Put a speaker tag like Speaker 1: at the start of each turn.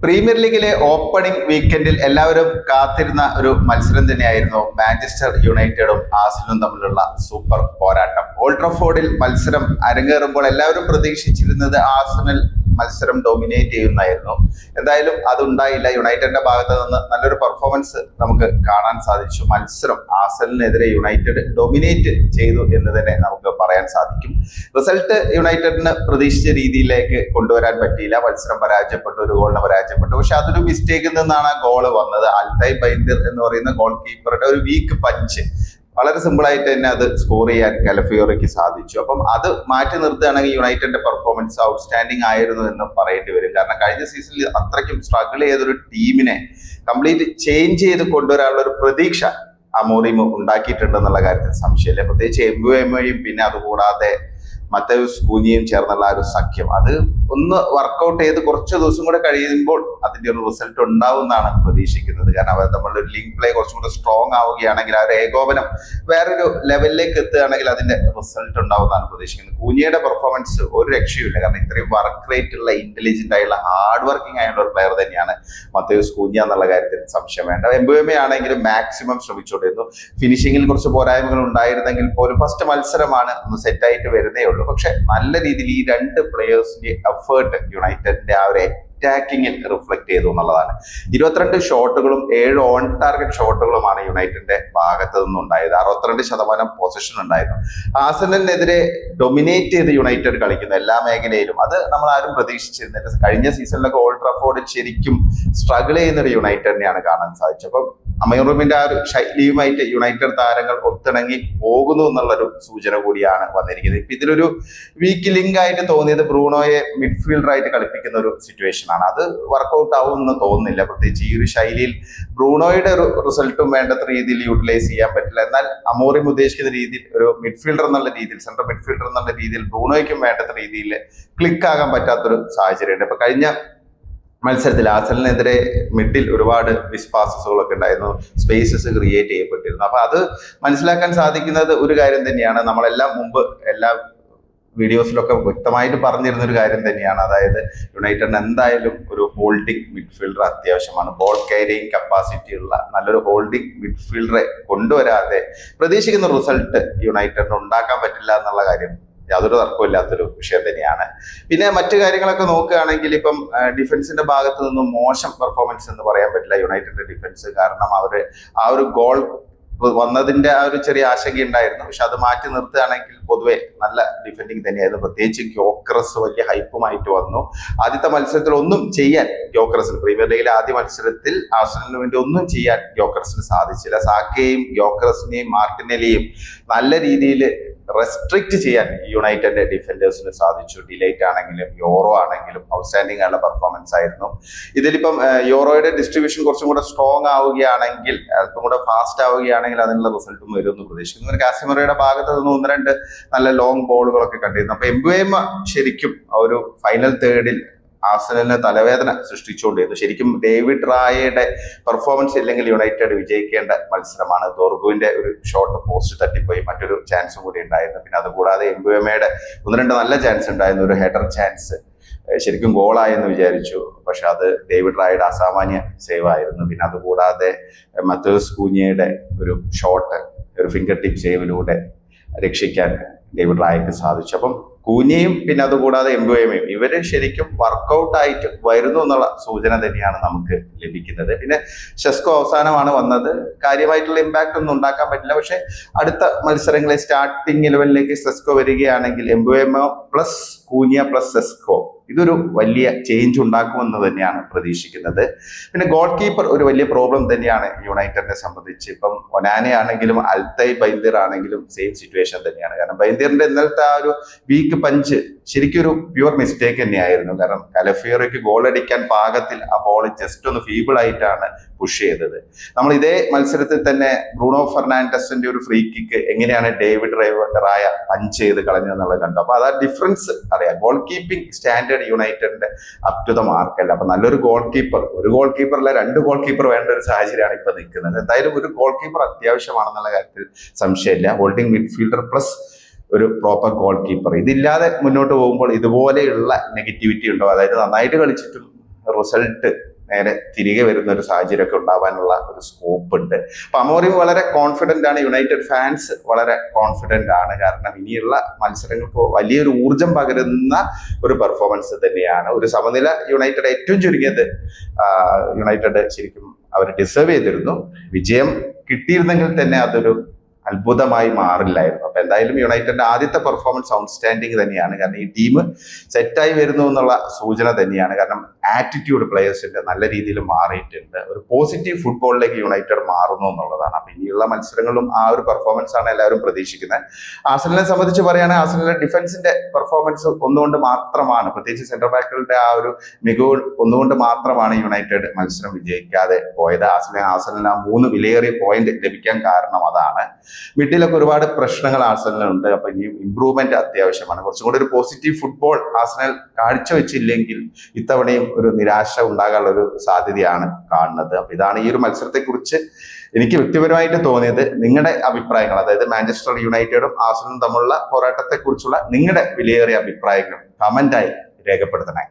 Speaker 1: Premier ലീഗിലെ opening വീക്കെൻഡിൽ എല്ലാവരും കാത്തിരുന്ന ഒരു മത്സരം തന്നെയായിരുന്നു മാഞ്ചസ്റ്റർ യുണൈറ്റഡും ആർസണലും തമ്മിലുള്ള സൂപ്പർ പോരാട്ടം. ഓൾഡ് ട്രാഫോർഡിൽ മത്സരം അരങ്ങേറുമ്പോൾ എല്ലാവരും പ്രതീക്ഷിച്ചിരുന്നത് ആർസണൽ മത്സരം ഡോമിനേറ്റ് ചെയ്യുന്നതായിരുന്നു. എന്തായാലും അതുണ്ടായില്ല. യുണൈറ്റഡിന്റെ ഭാഗത്ത് നിന്ന് നല്ലൊരു പെർഫോമൻസ് നമുക്ക് കാണാൻ സാധിച്ചു. മത്സരം ആർസണലിനെതിരെ യുണൈറ്റഡ് ഡോമിനേറ്റ് ചെയ്തു എന്ന് തന്നെ നമുക്ക് പറയാൻ സാധിക്കും. റിസൾട്ട് യുണൈറ്റഡിന് പ്രതീക്ഷിച്ച രീതിയിലേക്ക് കൊണ്ടുവരാൻ പറ്റിയില്ല. മത്സരം പരാജയപ്പെട്ടു, ഒരു ഗോളിന് പരാജയപ്പെട്ടു. പക്ഷെ അതൊരു മിസ്റ്റേക്കിൽ നിന്നാണ് ആ ഗോള് വന്നത്. അൽതൈ ബൈന്ദിർ എന്ന് പറയുന്ന ഗോൾ കീപ്പറുടെ ഒരു വീക്ക് പഞ്ച്, വളരെ സിമ്പിൾ ആയിട്ട് തന്നെ അത് സ്കോർ ചെയ്യാൻ കലഫിയോറയ്ക്ക് സാധിച്ചു. അപ്പം അത് മാറ്റി നിർത്തുകയാണെങ്കിൽ യുണൈറ്റഡിന്റെ പെർഫോമൻസ് ഔട്ട്സ്റ്റാൻഡിംഗ് ആയിരുന്നു എന്ന് പറയേണ്ടി വരും. കാരണം കഴിഞ്ഞ സീസണിൽ അത്രയ്ക്കും സ്ട്രഗിൾ ചെയ്തൊരു ടീമിനെ കംപ്ലീറ്റ് ചേഞ്ച് ചെയ്ത് കൊണ്ടുവരാനുള്ള ഒരു പ്രതീക്ഷ അമോറിം ഉണ്ടാക്കിയിട്ടുണ്ടെന്നുള്ള കാര്യത്തിൽ സംശയമില്ല. പ്രത്യേകിച്ച് എംബുഎമയും പിന്നെ അതുകൂടാതെ മത്തേയൂസ് കൂഞ്ഞയും ചേർന്നുള്ള ആ ഒരു സഖ്യം അത് ഒന്ന് വർക്കൗട്ട് ചെയ്ത് കുറച്ച് ദിവസം കൂടെ കഴിയുമ്പോൾ അതിന്റെ ഒരു റിസൾട്ട് ഉണ്ടാവുമെന്നാണ് പ്രതീക്ഷിക്കുന്നത്. കാരണം അവർ തമ്മിലുള്ള ലിങ്ക് പ്ലേ കുറച്ചും കൂടെ സ്ട്രോങ് ആവുകയാണെങ്കിൽ ആ ഒരു ഏകോപനം വേറൊരു ലെവലിലേക്ക് എത്തുകയാണെങ്കിൽ അതിന്റെ റിസൾട്ട് ഉണ്ടാവുമെന്നാണ് പ്രതീക്ഷിക്കുന്നത്. കൂഞ്ഞയുടെ പെർഫോമൻസ് ഒരു രക്ഷയുമില്ല. കാരണം ഇത്രയും വർക്ക് റേറ്റ് ഉള്ള, ഇന്റലിജന്റ് ആയുള്ള, ഹാർഡ് വർക്കിംഗ് ആയുള്ള ഒരു പ്ലെയർ തന്നെയാണ് മത്തേയൂസ് കൂഞ്ഞ എന്നുള്ള കാര്യത്തിൽ സംശയം വേണ്ട. എംബുഎമ ആണെങ്കിലും മാക്സിമം ശ്രമിച്ചുകൊണ്ടിരുന്നു. ഫിനിഷിങ്ങിൽ കുറച്ച് പോരായ്മകൾ ഉണ്ടായിരുന്നെങ്കിൽ പോലും ഫസ്റ്റ് മത്സരമാണ്, ഒന്ന് സെറ്റായിട്ട് വരുന്നേ ഉള്ളൂ. പക്ഷെ നല്ല രീതിയിൽ ഈ രണ്ട് പ്ലേയേഴ്സിന്റെ എഫേർട്ട് യുണൈറ്റഡിന്റെ ആ ഒരു അറ്റാക്കിങ്ങിൽ റിഫ്ലക്ട് ചെയ്തു എന്നുള്ളതാണ്. 22 ഷോട്ടുകളും 7 ഓൺ ടാർഗറ്റ് ഷോട്ടുകളുമാണ് യുണൈറ്റഡിന്റെ ഭാഗത്ത് നിന്നുണ്ടായത്. 62% പൊസിഷൻ ഉണ്ടായിരുന്നു. ആർസണലിനെതിരെ ഡൊമിനേറ്റ് ചെയ്ത് യുണൈറ്റഡ് കളിക്കുന്ന എല്ലാ മേഖലയിലും അത് നമ്മൾ ആരും പ്രതീക്ഷിച്ചിരുന്നില്ല. കഴിഞ്ഞ സീസണിലൊക്കെ ഓൾഡ് ട്രാഫോർഡിൽ ശരിക്കും സ്ട്രഗിൾ ചെയ്യുന്ന ഒരു യുണൈറ്റഡിനെയാണ് കാണാൻ സാധിച്ചത്. അപ്പം അമോറിമിന്റെ ആ ഒരു ശൈലിയുമായിട്ട് യുണൈറ്റഡ് താരങ്ങൾ ഒത്തിണങ്ങി പോകുന്നു എന്നുള്ളൊരു സൂചന കൂടിയാണ് വന്നിരിക്കുന്നത്. ഇപ്പൊ ഇതിലൊരു വീക്ക് ലിങ്ക് ആയിട്ട് തോന്നിയത് ബ്രൂണോയെ മിഡ്ഫീൽഡറായിട്ട് കളിപ്പിക്കുന്ന ഒരു സിറ്റുവേഷൻ ആണ്. അത് വർക്കൗട്ട് ആവുമെന്ന് തോന്നുന്നില്ല. പ്രത്യേകിച്ച് ഈ ഒരു ശൈലിയിൽ ബ്രൂണോയുടെ ഒരു റിസൾട്ടും വേണ്ടത്ര രീതിയിൽ യൂട്ടിലൈസ് ചെയ്യാൻ പറ്റില്ല. എന്നാൽ അമോറിം ഉദ്ദേശിക്കുന്ന രീതിയിൽ ഒരു മിഡ്ഫീൽഡർ എന്നുള്ള രീതിയിൽ, സെൻട്രൽ മിഡ്ഫീൽഡർ എന്നുള്ള രീതിയിൽ ബ്രൂണോയ്ക്കും വേണ്ടത്ര രീതിയിൽ ക്ലിക്ക് ആകാൻ പറ്റാത്തൊരു സാഹചര്യമുണ്ട്. ഇപ്പൊ കഴിഞ്ഞ മത്സരത്തിൽ ആർസണലിനെതിരെ മിഡിൽ ഒരുപാട് മിസ്പാസസുകളൊക്കെ ഉണ്ടായിരുന്നു, സ്പേസസ് ക്രിയേറ്റ് ചെയ്യപ്പെട്ടിരുന്നു. അപ്പൊ അത് മനസ്സിലാക്കാൻ സാധിക്കുന്നത് ഒരു കാര്യം തന്നെയാണ്. നമ്മളെല്ലാം മുമ്പ് എല്ലാ വീഡിയോസിലൊക്കെ വ്യക്തമായിട്ട് പറഞ്ഞിരുന്ന ഒരു കാര്യം തന്നെയാണ്. അതായത് യുണൈറ്റഡിന് എന്തായാലും ഒരു ഹോൾഡിംഗ് മിഡ്ഫീൽഡർ അത്യാവശ്യമാണ്. ബോൾ ക്യാരിയിങ് കപ്പാസിറ്റി ഉള്ള നല്ലൊരു ഹോൾഡിംഗ് മിഡ്ഫീൽഡറെ കൊണ്ടുവരാതെ പ്രതീക്ഷിക്കുന്ന റിസൾട്ട് യുണൈറ്റഡിന് ഉണ്ടാക്കാൻ പറ്റില്ല എന്നുള്ള കാര്യം യാതൊരു തർക്കമില്ലാത്തൊരു വിഷയം തന്നെയാണ്. പിന്നെ മറ്റു കാര്യങ്ങളൊക്കെ നോക്കുകയാണെങ്കിൽ ഇപ്പം ഡിഫൻസിന്റെ ഭാഗത്ത് നിന്നും മോശം പെർഫോമൻസ് എന്ന് പറയാൻ പറ്റില്ല യുണൈറ്റഡിന്റെ ഡിഫൻസ്. കാരണം അവര് ആ ഒരു ഗോൾ വന്നതിന്റെ ആ ഒരു ചെറിയ ആശങ്ക ഉണ്ടായിരുന്നു. പക്ഷെ അത് മാറ്റി നിർത്തുകയാണെങ്കിൽ പൊതുവെ നല്ല ഡിഫെൻഡിങ് തന്നെയായിരുന്നു. പ്രത്യേകിച്ച് ഗ്യോക്കറസ് വലിയ ഹൈപ്പുമായിട്ട് വന്നു. ആദ്യത്തെ മത്സരത്തിൽ ഒന്നും ചെയ്യാൻ ഗ്യോക്കറസിന്, പ്രീമിയർ ലീഗിലെ ആദ്യ മത്സരത്തിൽ ആർസണലിന് വേണ്ടി ഒന്നും ചെയ്യാൻ ഗ്യോക്കറസിന് സാധിച്ചില്ല. സാക്കയെയും ഗ്യോക്കറസിനെയും മാർട്ടിനെലിയും നല്ല രീതിയിൽ റെസ്ട്രിക്ട് ചെയ്യാൻ യുണൈറ്റഡിന്റെ ഡിഫൻഡേഴ്സിന് സാധിച്ചു. ഡിലൈറ്റ് ആണെങ്കിലും യോറോ ആണെങ്കിലും ഔട്ട്സ്റ്റാൻഡിംഗ് ആയുള്ള പെർഫോമൻസ് ആയിരുന്നു. ഇതിലിപ്പം യോറോയുടെ ഡിസ്ട്രിബ്യൂഷൻ കുറച്ചും കൂടെ സ്ട്രോങ് ആവുകയാണെങ്കിൽ, അല്പം കൂടെ ഫാസ്റ്റ് ആവുകയാണെങ്കിൽ അതിനുള്ള റിസൾട്ടും വരുമെന്ന് പ്രതീക്ഷിക്കുന്നു. കാസിമറയുടെ ഭാഗത്ത് നിന്ന് 1-2 നല്ല ലോങ് ബോളുകളൊക്കെ കണ്ടിരുന്നു. അപ്പൊ എംബുഎമ ശരിക്കും ഒരു ഫൈനൽ തേർഡിൽ ആർസണലിന് തലവേദന സൃഷ്ടിച്ചുകൊണ്ടിരുന്നു. ശരിക്കും ഡേവിഡ് റായയുടെ പെർഫോമൻസ് ഇല്ലെങ്കിൽ യുണൈറ്റഡ് വിജയിക്കേണ്ട മത്സരമാണ്. ദോർഗുവിന്റെ ഒരു ഷോട്ട് പോസ്റ്റ് തട്ടിപ്പോയി, മറ്റൊരു ചാൻസും കൂടി ഉണ്ടായിരുന്നു. പിന്നെ അതുകൂടാതെ എംബുഎമയുടെ 1-2 നല്ല ചാൻസ് ഉണ്ടായിരുന്നു. ഒരു ഹെഡർ ചാൻസ് ശരിക്കും ഗോളായെന്ന് വിചാരിച്ചു, പക്ഷെ അത് ഡേവിഡ് റായയുടെ അസാമാന്യ സേവ് ആയിരുന്നു. പിന്നെ അതുകൂടാതെ മത്തേയൂസ് കൂഞ്ഞയുടെ ഒരു ഷോട്ട്, ഒരു ഫിംഗർ ടിപ്പ് സേവിലൂടെ രക്ഷിക്കാൻ ഡേവിഡ് റായക്ക് സാധിച്ചു. അപ്പം കൂഞ്ഞയും പിന്നെ അതുകൂടാതെ എംബുഎമയും ഇവര് ശരിക്കും വർക്കൗട്ട് ആയിട്ട് വരുന്നു എന്നുള്ള സൂചന തന്നെയാണ് നമുക്ക് ലഭിക്കുന്നത്. പിന്നെ ഷെസ്കോ അവസാനമാണ് വന്നത്. കാര്യമായിട്ടുള്ള ഇമ്പാക്ട് ഒന്നും ഉണ്ടാക്കാൻ പറ്റില്ല. പക്ഷെ അടുത്ത മത്സരങ്ങളെ സ്റ്റാർട്ടിംഗ് 11ലേക്ക് സെസ്കോ വരികയാണെങ്കിൽ എംബുഎമ പ്ലസ് കൂഞ്ഞ പ്ലസ് സെസ്കോ ഇതൊരു വലിയ ചേഞ്ച് ഉണ്ടാക്കുമെന്ന് തന്നെയാണ് പ്രതീക്ഷിക്കുന്നത്. പിന്നെ ഗോൾ കീപ്പർ ഒരു വലിയ പ്രോബ്ലം തന്നെയാണ് യുണൈറ്റഡിനെ സംബന്ധിച്ച്. ഇപ്പം ഒനാനെ ആണെങ്കിലും അൽതൈ ബൈന്ദിർ ആണെങ്കിലും സെയിം സിറ്റുവേഷൻ തന്നെയാണ്. കാരണം ബൈന്ദിറിന്റെ ഇന്നലത്തെ ആ ഒരു വീക്ക് പഞ്ച് ശരിക്കും ഒരു പ്യുവർ മിസ്റ്റേക്ക് തന്നെയായിരുന്നു. കാരണം കലഫിയോറയ്ക്ക് ഗോൾ അടിക്കാൻ പാകത്തിൽ ആ ബോൾ ജസ്റ്റ് ഒന്ന് ഫീബിൾ ആയിട്ടാണ് പുഷ് ചെയ്തത്. നമ്മൾ ഇതേ മത്സരത്തിൽ തന്നെ ബ്രൂണോ ഫെർണാണ്ടസിന്റെ ഒരു ഫ്രീ കിക്ക് എങ്ങനെയാണ് ഡേവിഡ് റായ പഞ്ച് ചെയ്ത് കളഞ്ഞതെന്നുള്ളത് കണ്ടു. അപ്പൊ അത് ആ ഡിഫറൻസ് അറിയാം. ഗോൾ കീപ്പിംഗ് സ്റ്റാൻഡേർഡ് യുണൈറ്റഡിന്റെ അപ് ടു ദ മാർക്കല്ല. അപ്പൊ നല്ലൊരു ഗോൾ കീപ്പർ, ഒരു ഗോൾ കീപ്പറല്ല 2 ഗോൾ കീപ്പർ വേണ്ട ഒരു സാഹചര്യമാണ് ഇപ്പൊ നിൽക്കുന്നത്. എന്തായാലും ഒരു ഗോൾ കീപ്പർ അത്യാവശ്യമാണെന്നുള്ള കാര്യത്തിൽ സംശയമില്ല. ഹോൾഡിംഗ് മിഡ്ഫീൽഡർ പ്ലസ് ഒരു പ്രോപ്പർ ഗോൾ കീപ്പർ, ഇതില്ലാതെ മുന്നോട്ട് പോകുമ്പോൾ ഇതുപോലെയുള്ള നെഗറ്റിവിറ്റി ഉണ്ടാവും. അതായത് നന്നായിട്ട് കളിച്ചിട്ടും റിസൾട്ട് നേരെ തിരികെ വരുന്ന ഒരു സാഹചര്യമൊക്കെ ഉണ്ടാവാനുള്ള ഒരു സ്കോപ്പ് ഉണ്ട്. അപ്പൊ അമോറിം വളരെ കോൺഫിഡന്റ് ആണ്, യുണൈറ്റഡ് ഫാൻസ് വളരെ കോൺഫിഡന്റ് ആണ്. കാരണം ഇനിയുള്ള മത്സരങ്ങൾക്ക് വലിയൊരു ഊർജം പകരുന്ന ഒരു പെർഫോമൻസ് തന്നെയാണ്. ഒരു സമനില യുണൈറ്റഡ് ഏറ്റവും ചുരുങ്ങിയത് യുണൈറ്റഡ് ശരിക്കും അവർ ഡിസേർവ് ചെയ്തിരുന്നു. വിജയം കിട്ടിയിരുന്നെങ്കിൽ തന്നെ അതൊരു അത്ഭുതമായി മാറില്ലായിരുന്നു. അപ്പൊ എന്തായാലും യുണൈറ്റഡിന്റെ ആദ്യത്തെ പെർഫോമൻസ് ഔട്ട്സ്റ്റാൻഡിങ് തന്നെയാണ്. കാരണം ഈ ടീം സെറ്റായി വരുന്നു എന്നുള്ള സൂചന തന്നെയാണ്. കാരണം ആറ്റിറ്റ്യൂഡ് പ്ലേയേഴ്സിന്റെ നല്ല രീതിയിൽ മാറിയിട്ടുണ്ട്. ഒരു പോസിറ്റീവ് ഫുട്ബോളിലേക്ക് യുണൈറ്റഡ് മാറുന്നു എന്നുള്ളതാണ്. അപ്പൊ ഇനിയുള്ള മത്സരങ്ങളും ആ ഒരു പെർഫോമൻസ് ആണ് എല്ലാവരും പ്രതീക്ഷിക്കുന്നത്. ആർസണലിനെ സംബന്ധിച്ച് പറയുകയാണെങ്കിൽ ആർസണലിന്റെ ഡിഫൻസിന്റെ പെർഫോമൻസ് ഒന്നുകൊണ്ട് മാത്രമാണ്, പ്രത്യേകിച്ച് സെന്റർ ബാക്കുകളുടെ ആ ഒരു മികവ് ഒന്നുകൊണ്ട് മാത്രമാണ് യുണൈറ്റഡ് മത്സരം വിജയിക്കാതെ പോയത്. ആർസണലിന് ആ 3 വിലയേറിയ പോയിന്റ് ലഭിക്കാൻ കാരണം അതാണ്. മിഡിലൊക്കെ ഒരുപാട് പ്രശ്നങ്ങൾ ആർസണലിനുണ്ട്. അപ്പൊ ഇനിയും ഇംപ്രൂവ്മെന്റ് അത്യാവശ്യമാണ്. കുറച്ചും കൂടി ഒരു പോസിറ്റീവ് ഫുട്ബോൾ ആർസണൽ കാഴ്ചവെച്ചില്ലെങ്കിൽ ഇത്തവണയും ഒരു നിരാശ ഉണ്ടാകാനുള്ള ഒരു സാധ്യതയാണ് കാണുന്നത്. അപ്പൊ ഇതാണ് ഈ ഒരു മത്സരത്തെ കുറിച്ച് എനിക്ക് വ്യക്തിപരമായിട്ട് തോന്നിയത്. നിങ്ങളുടെ അഭിപ്രായങ്ങൾ, അതായത് മാഞ്ചസ്റ്റർ യുണൈറ്റഡും ആർസണലും തമ്മിലുള്ള പോരാട്ടത്തെ കുറിച്ചുള്ള നിങ്ങളുടെ വിലയേറിയ അഭിപ്രായങ്ങൾ കമന്റായി രേഖപ്പെടുത്തണേ.